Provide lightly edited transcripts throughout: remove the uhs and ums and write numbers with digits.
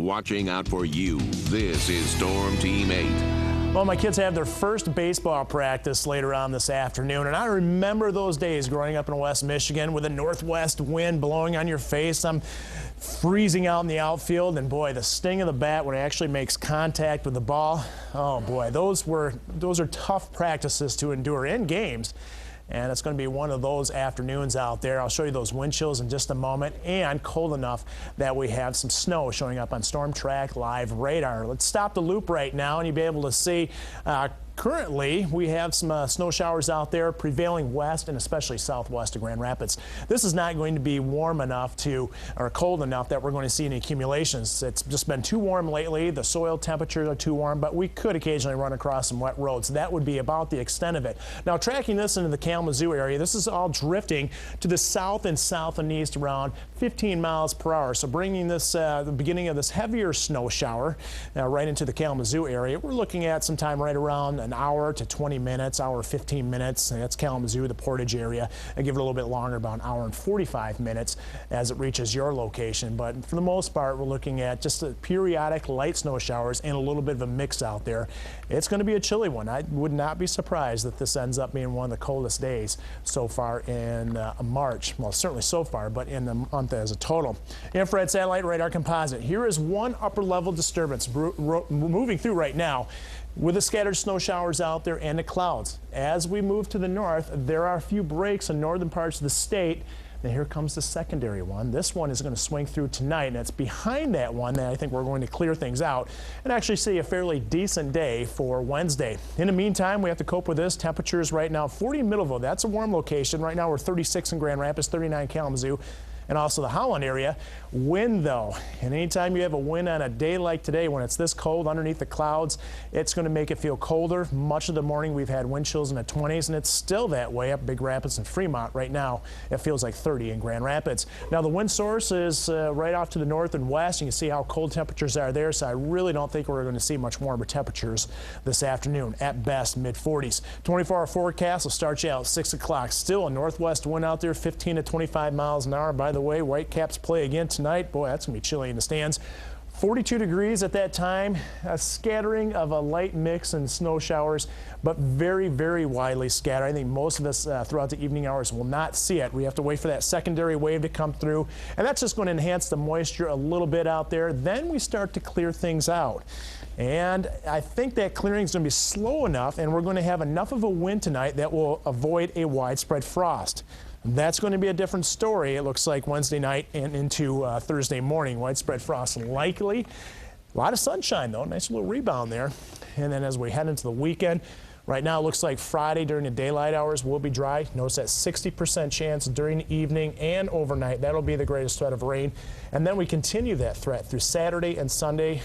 watching out for you. This is Storm Team 8. Well, my kids have their first baseball practice later on this afternoon, and I remember those days growing up in West Michigan with a northwest wind blowing on your face. I'm freezing out in the outfield, and boy, the sting of the bat when it actually makes contact with the ball, oh boy, those are tough practices to endure in games. And it's going to be one of those afternoons out there. I'll show you those wind chills in just a moment, and cold enough that we have some snow showing up on Storm Track Live radar. Let's stop the loop right now, and you'll be able to see currently, we have some snow showers out there prevailing west and especially southwest of Grand Rapids. This is not going to be warm enough or cold enough that we're going to see any accumulations. It's just been too warm lately. The soil temperatures are too warm, but we could occasionally run across some wet roads. That would be about the extent of it. Now, tracking this into the Kalamazoo area, this is all drifting to the south and south and east around 15 miles per hour. So bringing this, the beginning of this heavier snow shower right into the Kalamazoo area, we're looking at some time right around an hour to 20 minutes, hour 15 minutes. That's Kalamazoo, the Portage area. I give it a little bit longer, about an hour and 45 minutes as it reaches your location. But for the most part, we're looking at just a periodic light snow showers and a little bit of a mix out there. It's going to be a chilly one. I would not be surprised that this ends up being one of the coldest days so far in March. Well, certainly so far, but in the month as a total. Infrared satellite radar composite. Here is one upper level disturbance moving through right now, with the scattered snow showers out there and the clouds. As we move to the north, there are a few breaks in northern parts of the state. And here comes the secondary one. This one is going to swing through tonight, and it's behind that one that I think we're going to clear things out and actually see a fairly decent day for Wednesday. In the meantime, we have to cope with this. Temperatures right now, 40 in Middleville. That's a warm location. Right now we're 36 in Grand Rapids, 39 Kalamazoo, and also the Holland area. Wind though, and anytime you have a wind on a day like today when it's this cold underneath the clouds, it's going to make it feel colder. Much of the morning we've had wind chills in the 20s, and it's still that way up Big Rapids and Fremont. Right now it feels like 30 in Grand Rapids. Now the wind source is right off to the north and west. You can see how cold temperatures are there, so I really don't think we're going to see much warmer temperatures this afternoon. At best mid 40s. 24-hour forecast will start you out at 6 o'clock. Still a northwest wind out there, 15 to 25 miles an hour. By the way, Whitecaps play again tonight. Boy, that's going to be chilly in the stands. 42 degrees at that time. A scattering of a light mix and snow showers, but very, very widely scattered. I think most of us throughout the evening hours will not see it. We have to wait for that secondary wave to come through, and that's just going to enhance the moisture a little bit out there. Then we start to clear things out. And I think that clearing is going to be slow enough, and we're going to have enough of a wind tonight that will avoid a widespread frost. That's going to be a different story, it looks like, Wednesday night and into Thursday morning. Widespread frost likely. A lot of sunshine, though. Nice little rebound there. And then as we head into the weekend, right now it looks like Friday during the daylight hours will be dry. Notice that 60% chance during the evening and overnight. That'll be the greatest threat of rain. And then we continue that threat through Saturday and Sunday.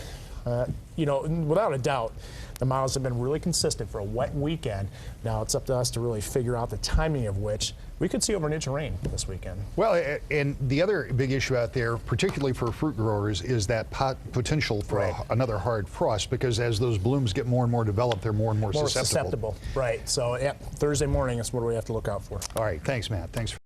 You know, without a doubt, the models have been really consistent for a wet weekend. Now it's up to us to really figure out the timing of which we could see over an inch of rain this weekend. Well, and the other big issue out there, particularly for fruit growers, is that potential for another hard frost, because as those blooms get more and more developed, they're more and more susceptible. Right. So, yeah, Thursday morning is what we have to look out for. All right. Thanks, Matt. Thanks.